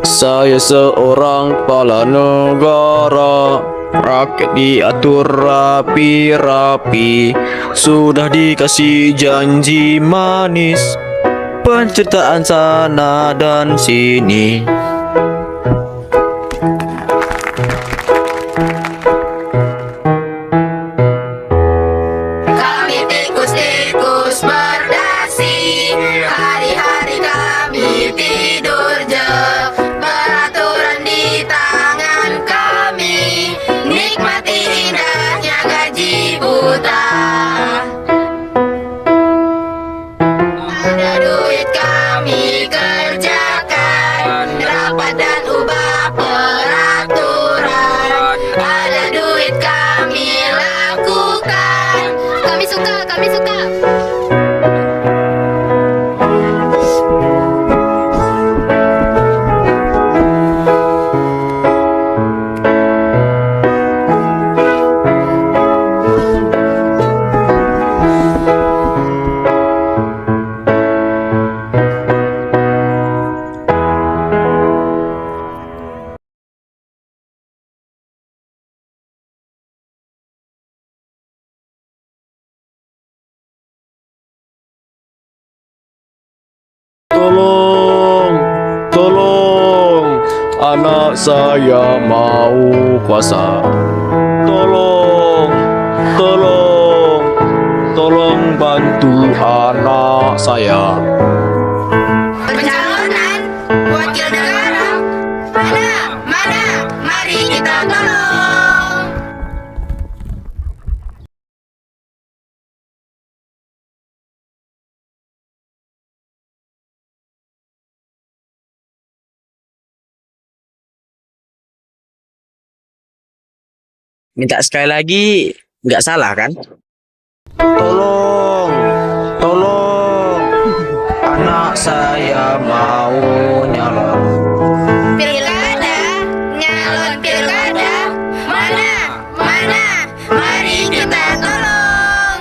Saya seorang kepala negara, rakyat diatur rapi-rapi, sudah dikasih janji manis, penceritaan sana dan sini. Kami tikus-tikus berdasi, hari-hari kami tidur jauh. Peraturan di tangan kami, nikmati indahnya gaji buta. Ada duit kami kerjakan, rapat dan ubah peraturan. Ada duit kami lakukan, kami suka, kami suka. Tolong, tolong, anak saya mau kuasa. Tolong, tolong, tolong bantu anak saya. Pencalonan wakil negara, mana, mana, mari kita tolong. Minta sekali lagi, nggak salah kan? Tolong, tolong, anak saya mau nyalon. Pilkada, nyalon pilkada, mana, mana, mari kita tolong.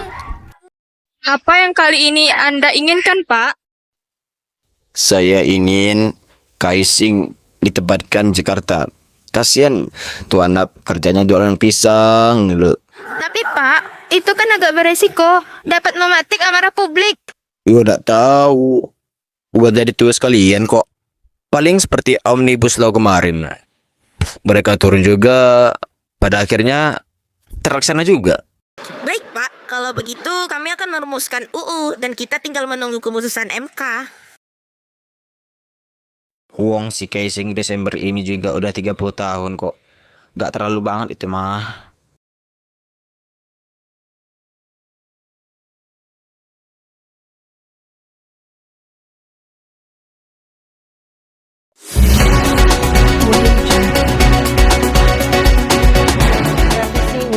Apa yang kali ini Anda inginkan, Pak? Saya ingin Kaising ditempatkan Jakarta. Kasihan tuh anak kerjanya jualan pisang dulu. Tapi Pak, itu kan agak beresiko. Dapat mematik amarah publik. Gue udah tahu. Buat jadi tugas kalian kok. Paling seperti Omnibus Law kemarin. Mereka turun juga. Pada akhirnya terlaksana juga. Baik Pak, kalau begitu kami akan merumuskan UU dan kita tinggal menunggu keputusan MK. Wong si Kaising Desember ini juga udah 30 tahun kok. Gak terlalu banget itu mah.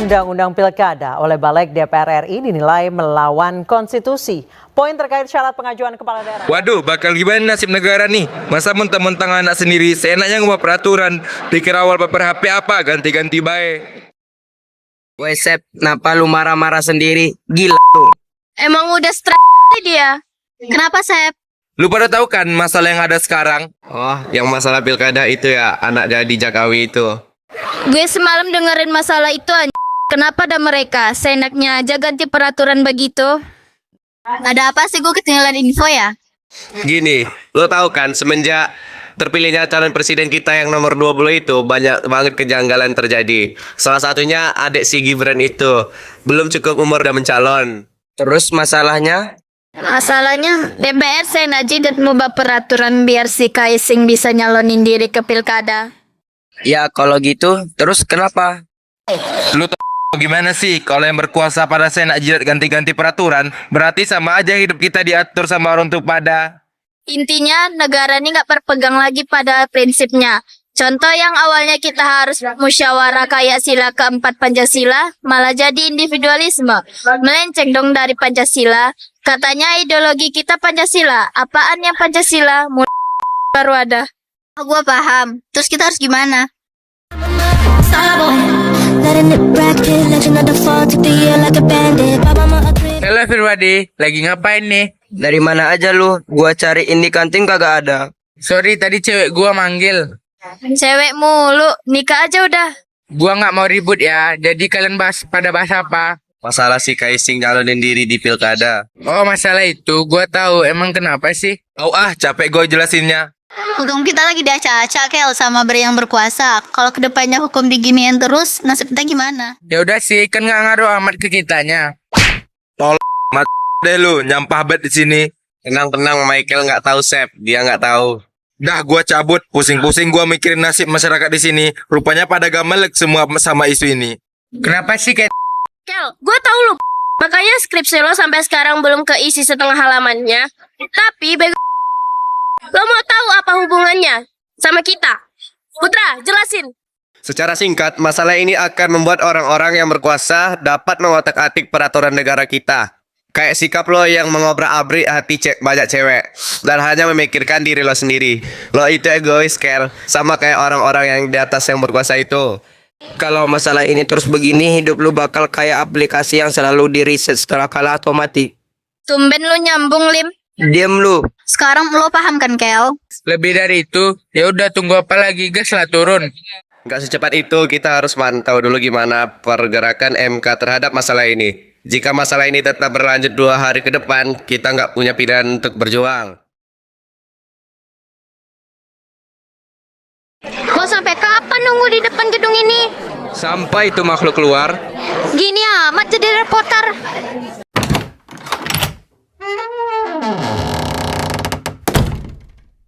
Undang-Undang Pilkada oleh Balik DPR RI dinilai melawan konstitusi. Poin terkait syarat pengajuan kepala daerah. Waduh, bakal gimana nasib negara nih? Masa mentang-mentang anak sendiri seenaknya ngubah peraturan, pikir awal paper HP apa, ganti-ganti bae. Woi Sep, kenapa lu marah-marah sendiri? Gila lu. Emang udah stres dia. Kenapa, Sep? Lu pada tahu kan masalah yang ada sekarang? Oh, yang masalah pilkada itu ya, anak jadi Jakawi itu. Gue semalam dengerin masalah itu Kenapa ada mereka? Seenaknya aja ganti peraturan begitu. Ada apa sih, gue ketinggalan info ya? Gini, lo tahu kan semenjak terpilihnya calon presiden kita yang nomor 20 itu banyak banget kejanggalan terjadi. Salah satunya adik si Gibran itu belum cukup umur udah mencalon. Terus masalahnya? Masalahnya DPR seenak aja dan mengubah peraturan biar si Kaising bisa nyalonin diri ke pilkada. Ya kalau gitu, terus kenapa? Lu tau gimana sih kalau yang berkuasa pada senat jilat ganti-ganti peraturan? Berarti sama aja hidup kita diatur sama orang tuh pada. Intinya negara ini nggak berpegang lagi pada prinsipnya. Contoh yang awalnya kita harus musyawarah kayak sila keempat Pancasila, malah jadi individualisme. Melenceng dong dari Pancasila. Katanya ideologi kita Pancasila. Apaan yang Pancasila? Baru ada. Gua paham. Terus kita harus gimana? Halo everybody, lagi ngapain nih? Dari mana aja lu? Gua cariin di kantin kagak ada. Sorry tadi cewek gua manggil. Cewek mulu, nikah aja udah. Gua nggak mau ribut ya. Jadi kalian bahas apa? Masalah si Kaising nyalonin diri di pilkada. Oh masalah itu, gua tahu. Emang kenapa sih? Capek gue jelasinnya. Hukum kita lagi diacak-acak Kel sama yang berkuasa. Kalau kedepannya hukum diginiin terus, nasib kita gimana? Ya udah sih, kan nggak ngaruh amat ke kitanya. Deh lu, nyampah bet di sini. Tenang-tenang, Michael nggak tahu Sep, dia nggak tahu. Dah gua cabut, pusing-pusing gua mikirin nasib masyarakat di sini. Rupanya pada gamelek semua sama isu ini. Kenapa sih kayak Kel, gue tahu lu. Makanya skripsi lo sampai sekarang belum keisi setengah halamannya. Tapi bego, lo mau tahu apa hubungannya sama kita? Putra, jelasin. Secara singkat, masalah ini akan membuat orang-orang yang berkuasa dapat mengotak-atik peraturan negara kita. Kayak sikap lo yang mengobrak-abrik hati banyak cewek dan hanya memikirkan diri lo sendiri. Lo itu egois, Kel. Sama kayak orang-orang yang di atas yang berkuasa itu. Kalau masalah ini terus begini, hidup lu bakal kayak aplikasi yang selalu di reset setelah kalah atau mati. Tumben lu nyambung, Lim. Diam lu. Sekarang lo paham kan Kel? lebih dari itu? Ya udah tunggu apa lagi, gas lah turun. Nggak secepat itu, kita harus mantau dulu gimana pergerakan MK terhadap masalah ini. Jika masalah ini tetap berlanjut 2 hari ke depan, kita nggak punya pilihan untuk berjuang. Mau sampai kapan nunggu di depan gedung ini? Sampai itu makhluk keluar. Gini amat jadi reporter.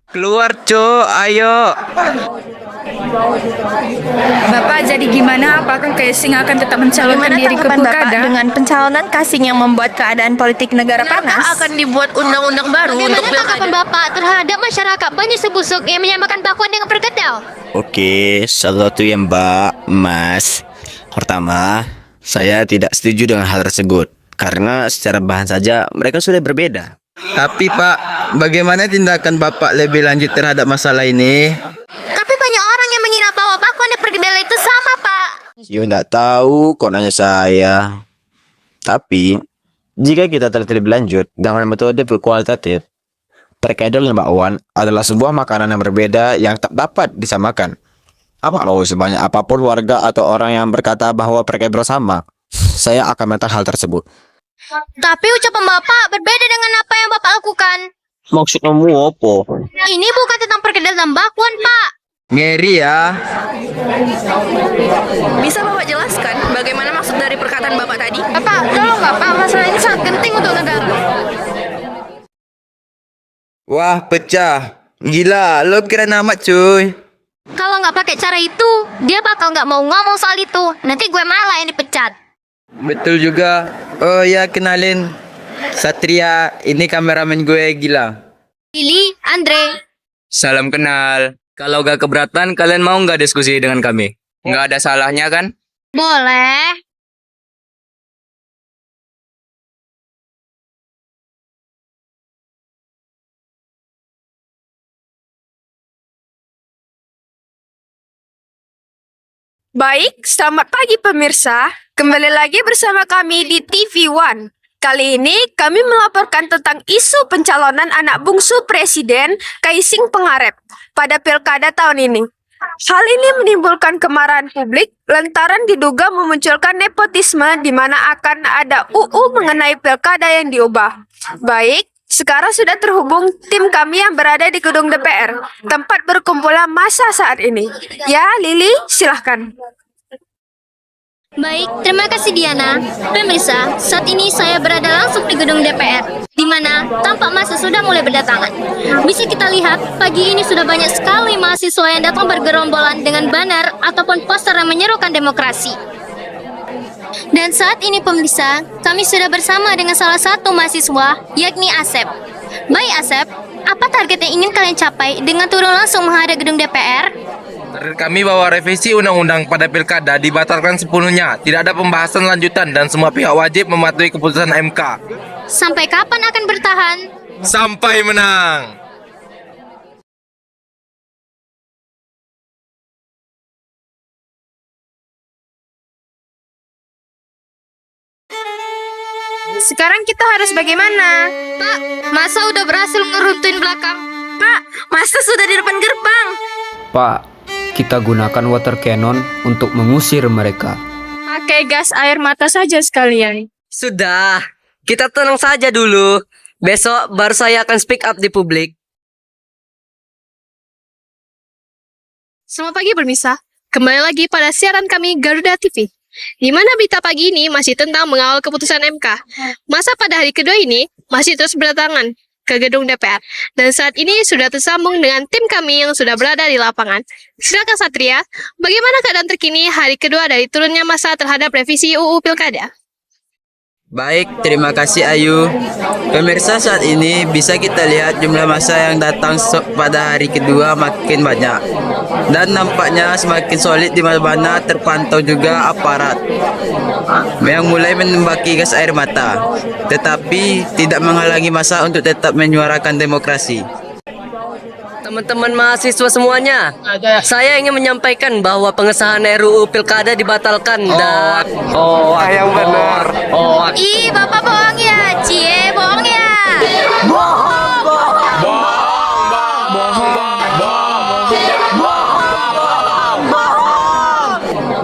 Keluar, Cok. Ayo. Bapak, jadi gimana? Apakah Kaising akan tetap mencalonkan diri ke pilkada? Dengan pencalonan Kasing yang membuat keadaan politik negara panas? Akan dibuat undang-undang baru untuk Bagaimana tanggapan Bapak terhadap masyarakat penyusup busuk yang menyamakan bakwan dengan perkedel? Oke, satu ya Mbak, Mas. Pertama, saya tidak setuju dengan hal tersebut. Karena secara bahan saja mereka sudah berbeda. Tapi Pak, bagaimana tindakan Bapak lebih lanjut terhadap masalah ini? Tapi banyak orang yang mengira bahwa bakwan dan perkedel itu sama, Pak. Yo nggak tahu, kok nanya saya. Tapi, jika kita teliti lebih lanjut dengan metode kualitatif, perkedel dan bakwan adalah sebuah makanan yang berbeda yang tak dapat disamakan. Apa lo sebanyak apapun warga atau orang yang berkata bahwa perkedel sama, saya akan menentang hal tersebut. Tapi ucapan Bapak berbeda dengan apa yang Bapak lakukan. Maksudmu apa? Ini bukan tentang perkedel dan bakwan, Pak. Ngeri ya. Bisa Bapak jelaskan bagaimana maksud dari perkataan Bapak tadi? Bapak, tolong Bapak, masalah ini sangat penting untuk negara. Wah, pecah. Gila, lo kira amat cuy. Kalau nggak pakai cara itu, dia bakal nggak mau ngomong soal itu. Nanti gue malah yang dipecat. Betul juga. Oh ya, kenalin. Satria, ini kameramen gue Gila. Lili, Andre. Salam kenal. Kalau gak keberatan, kalian mau nggak diskusi dengan kami? Nggak ada salahnya kan? Boleh. Baik, selamat pagi pemirsa. Kembali lagi bersama kami di TV One. Kali ini kami melaporkan tentang isu pencalonan anak bungsu Presiden Kaising Pengarep pada pilkada tahun ini. Hal ini menimbulkan kemarahan publik lantaran diduga memunculkan nepotisme di mana akan ada UU mengenai pilkada yang diubah. Baik, sekarang sudah terhubung tim kami yang berada di gedung DPR, tempat berkumpulan massa saat ini. Ya, Lili, silahkan. Baik, terima kasih Diana. Pemirsa, saat ini saya berada langsung di gedung DPR, di mana tampak masa sudah mulai berdatangan. Bisa kita lihat, pagi ini sudah banyak sekali mahasiswa yang datang bergerombolan dengan banner ataupun poster yang menyerukan demokrasi. Dan saat ini pemirsa, kami sudah bersama dengan salah satu mahasiswa, yakni Asep. Baik Asep, apa target yang ingin kalian capai dengan turun langsung menghadap gedung DPR? Target kami bahwa revisi undang-undang pada pilkada dibatalkan sepenuhnya. Tidak ada pembahasan lanjutan dan semua pihak wajib mematuhi keputusan MK. Sampai kapan akan bertahan? Sampai menang. sekarang kita harus bagaimana? Pak, masa udah berhasil ngeruntuhin belakang? Pak, masa sudah di depan gerbang? Pak, kita gunakan water cannon untuk mengusir mereka. Pakai gas air mata saja sekalian. Sudah, kita tenang saja dulu. Besok baru saya akan speak up di publik. Selamat pagi pemirsa. Kembali lagi pada siaran kami Garuda TV. Di mana berita pagi ini masih tentang mengawal keputusan MK. Masa pada hari kedua ini masih terus berdatangan ke gedung DPR. Dan saat ini sudah tersambung dengan tim kami yang sudah berada di lapangan. Silakan Satria, bagaimana keadaan terkini hari kedua dari turunnya masa terhadap revisi UU Pilkada? Baik, terima kasih Ayu. Pemirsa, saat ini bisa kita lihat jumlah massa yang datang pada hari kedua makin banyak. Dan nampaknya semakin solid di mana terpantau juga aparat yang mulai menembaki gas air mata. Tetapi tidak menghalangi massa untuk tetap menyuarakan demokrasi. Teman-teman mahasiswa semuanya, saya ingin menyampaikan bahwa pengesahan RUU Pilkada dibatalkan dan... yang benar. Ih, Bapak bohong ya. Cie, bohong ya.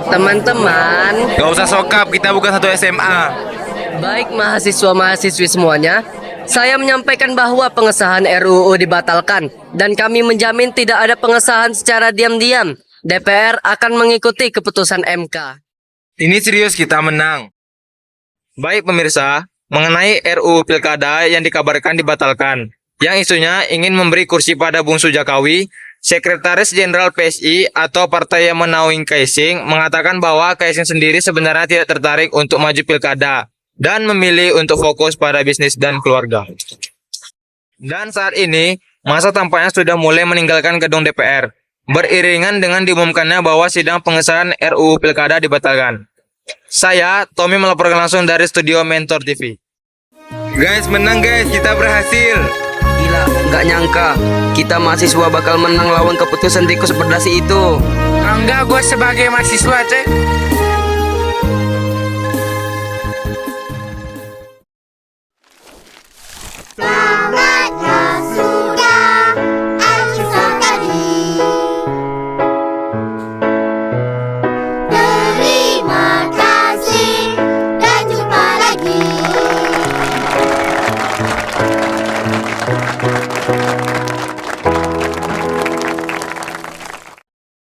Teman-teman, Gak usah sokap, kita bukan satu SMA. baik mahasiswa-mahasiswi semuanya, saya menyampaikan bahwa pengesahan RUU dibatalkan dan kami menjamin tidak ada pengesahan secara diam-diam. DPR akan mengikuti keputusan MK. Ini serius kita menang. Baik pemirsa, mengenai RUU Pilkada yang dikabarkan dibatalkan, yang isunya ingin memberi kursi pada Bungsu Jakawi, Sekretaris Jenderal PSI atau partai yang menaungi Kaising mengatakan bahwa Kaising sendiri sebenarnya tidak tertarik untuk maju Pilkada dan memilih untuk fokus pada bisnis dan keluarga. Dan saat ini, masa tampaknya sudah mulai meninggalkan gedung DPR, beriringan dengan diumumkannya bahwa sidang pengesahan RUU Pilkada dibatalkan. Saya, Tommy, melaporkan langsung dari studio Mentor TV. Guys, menang guys, kita berhasil. Gila, nggak nyangka kita mahasiswa bakal menang lawan keputusan tikus berdasi itu. Enggak, gue sebagai mahasiswa, cek.